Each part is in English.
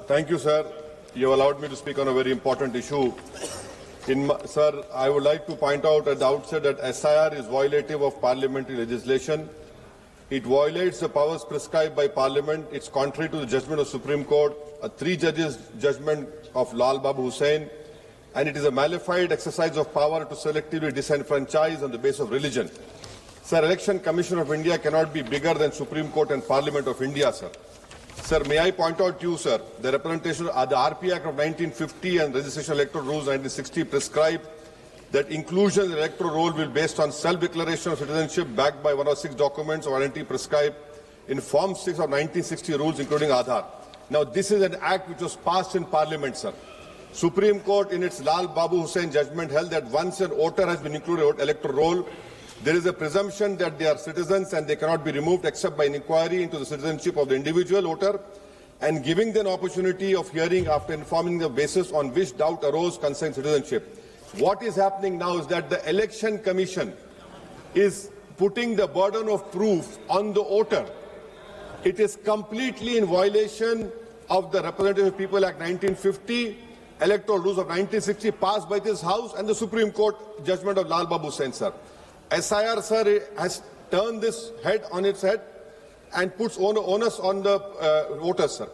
Thank you, sir. You have allowed me to speak on a very important issue. Sir, I would like to point out at the outset that SIR is violative of parliamentary legislation. It violates the powers prescribed by Parliament. It's contrary to the judgment of Supreme Court, a 3-judges judgment of Lal Babu Hussain, and it is a malified exercise of power to selectively disenfranchise on the basis of religion. Sir, Election Commission of India cannot be bigger than Supreme Court and Parliament of India, sir. Sir, may I point out to you, sir, the representation of the RP Act of 1950 and Registration Electoral Rules 1960 prescribe that inclusion in the electoral roll will be based on self-declaration of citizenship backed by one of 6 documents of identity prescribed in Form 6 of 1960 rules, including Aadhaar. Now, this is an act which was passed in Parliament, sir. Supreme Court, in its Lal Babu Hussain judgment, held that once an voter has been included in the electoral roll, there is a presumption that they are citizens and they cannot be removed except by an inquiry into the citizenship of the individual voter and giving them an opportunity of hearing after informing the basis on which doubt arose concerning citizenship. What is happening now is that the Election Commission is putting the burden of proof on the voter. It is completely in violation of the Representative of People Act 1950, Electoral Rules of 1960 passed by this House, and the Supreme Court judgment of Lal Babu Hussain, sir. SIR, sir, has turned this head on its head and puts onus on the voters, sir.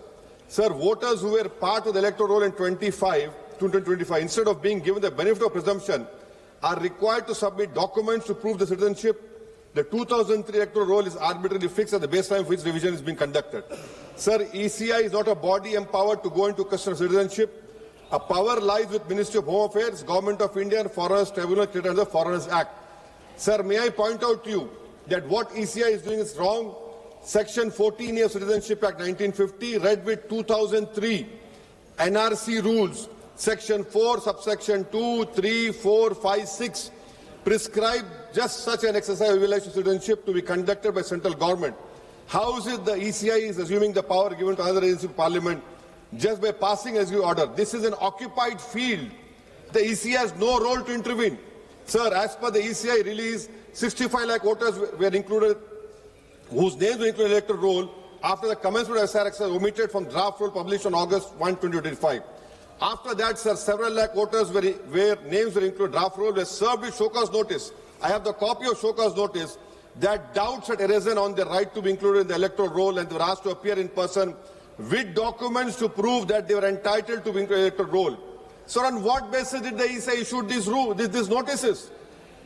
Sir, voters who were part of the electoral roll in 2025, instead of being given the benefit of presumption, are required to submit documents to prove the citizenship. The 2003 electoral roll is arbitrarily fixed at the baseline for which revision is being conducted. Sir, ECI is not a body empowered to go into question of citizenship. A power lies with Ministry of Home Affairs, Government of India, and Foreigners Tribunal created under the Foreigners Act. Sir, may I point out to you that what ECI is doing is wrong. Section 14 of Citizenship Act 1950, read with 2003 NRC rules, Section 4, subsection 2, 3, 4, 5, 6, prescribe just such an exercise of evaluation of citizenship to be conducted by central government. How is it the ECI is assuming the power given to another agency of Parliament just by passing executive order? This is an occupied field. The ECI has no role to intervene. Sir, as per the ECI release, 65 lakh voters were included, whose names were included in the electoral roll after the commencement of SR exercise omitted from draft roll published on August 1, 2025. After that, sir, several lakh voters where names were included in draft roll were served with show cause notice. I have the copy of show cause notice that doubts had arisen on their right to be included in the electoral roll, and they were asked to appear in person with documents to prove that they were entitled to be included in the electoral roll. Sir, on what basis did the ECI issue these notices?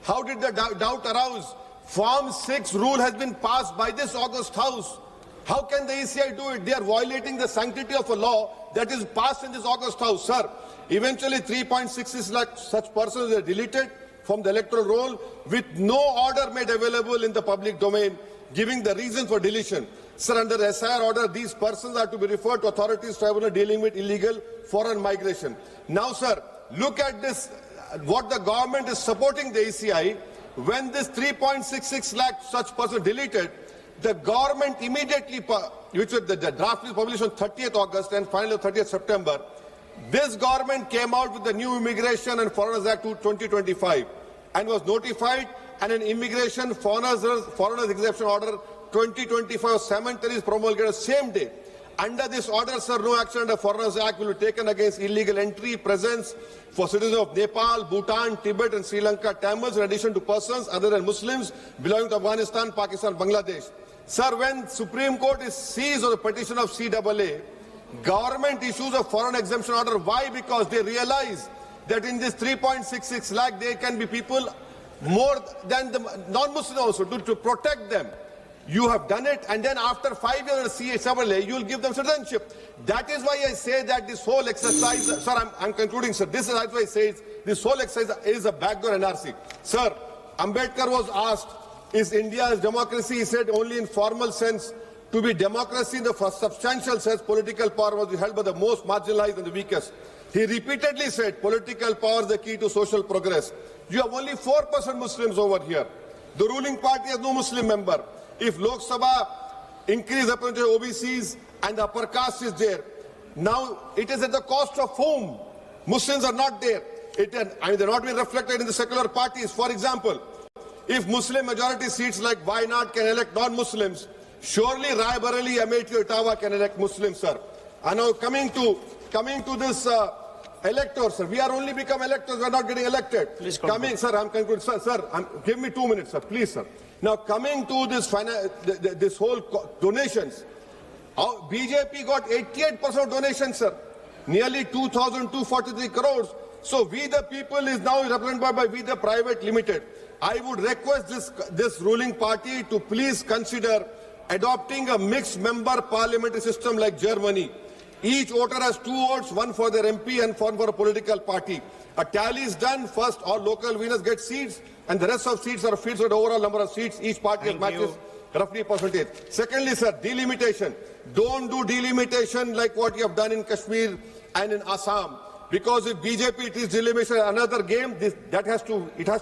How did the doubt arouse? Form 6 rule has been passed by this August House. How can the ECI do it? They are violating the sanctity of a law that is passed in this August House, sir. Eventually, 3.66 lakh such persons were deleted from the electoral roll with no order made available in the public domain, giving the reason for deletion. Sir, under the SIR order, these persons are to be referred to authorities tribunal dealing with illegal foreign migration. Now, sir, look at this, what the government is supporting the ECI. When this 3.66 lakh such persons deleted, the government immediately, which the draft is published on 30th August and finally 30th September, this government came out with the new Immigration and Foreigners Act 2025 and was notified, and an Immigration Foreigners Exemption Order 2025 cemetery is promulgated the same day. Under this order, sir, no action under Foreigners Act will be taken against illegal entry, presence for citizens of Nepal, Bhutan, Tibet and Sri Lanka, Tamils, in addition to persons other than Muslims belonging to Afghanistan, Pakistan, Bangladesh. Sir, when Supreme Court is seized on the petition of CAA, government issues a foreign exemption order. Why? Because they realize that in this 3.66 lakh, there can be people more than the non-Muslims also to protect them. You have done it, and then after 5 years of CAA, you will give them citizenship. That is why I say that this whole exercise, sir, I'm concluding, sir. This is why I say this whole exercise is a backdoor NRC. Sir, Ambedkar was asked, is India's democracy? He said only in formal sense. To be democracy in the substantial sense, political power must be held by the most marginalized and the weakest. He repeatedly said political power is the key to social progress. You have only 4% Muslims over here. The ruling party has no Muslim member. If Lok Sabha increase representation of OBCs and the upper caste is there, now it is at the cost of whom? Muslims are not there. They're not being reflected in the secular parties. For example, if Muslim majority seats like Wayanad can elect non-Muslims, surely Rai Bareli, Amethi, Ottawa can elect Muslims, sir. And now coming to this electors, sir. We are only become electors. We are not getting elected. Please conclude. Sir, I'm concluding. Sir, give me 2 minutes, sir. Please, sir. Now coming to this whole donations, BJP got 88% donations, sir. Nearly 2,243 crores. So we the people is now represented by we the private limited. I would request this ruling party to please consider adopting a mixed member parliamentary system like Germany. Each voter has 2 votes, one for their MP and one for a political party. A tally is done. First, all local winners get seats, and the rest of seats are filled with the overall number of seats. Each party matches roughly percentage. Secondly, sir, delimitation. Don't do delimitation like what you have done in Kashmir and in Assam. Because if BJP it is delimitation, another game, it has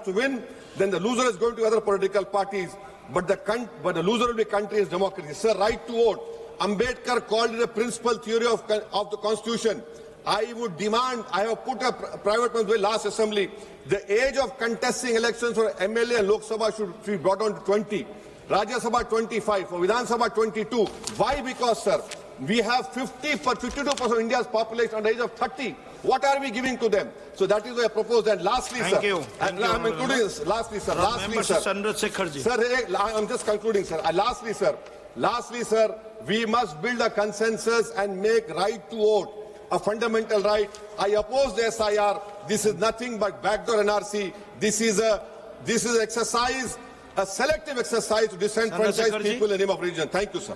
to win, then the loser is going to other political parties. But the loser will be country's democracy. Sir, right to vote. Ambedkar called it a principal theory of the Constitution. I would demand, I have put a private bill last assembly, the age of contesting elections for MLA and Lok Sabha should be brought down to 20. Rajya Sabha 25, for Vidhan Sabha 22. Why? Because, sir, we have 52% of India's population under the age of 30. What are we giving to them? So that is what I propose. And lastly, Thank sir, you. and I'm including this. Lastly, sir. Sir, I'm just concluding, sir. Lastly, sir, we must build a consensus and make right to vote a fundamental right. I oppose the SIR. This is nothing but backdoor NRC. This is exercise, a selective exercise to disenfranchise people in the name of religion. Thank you, sir.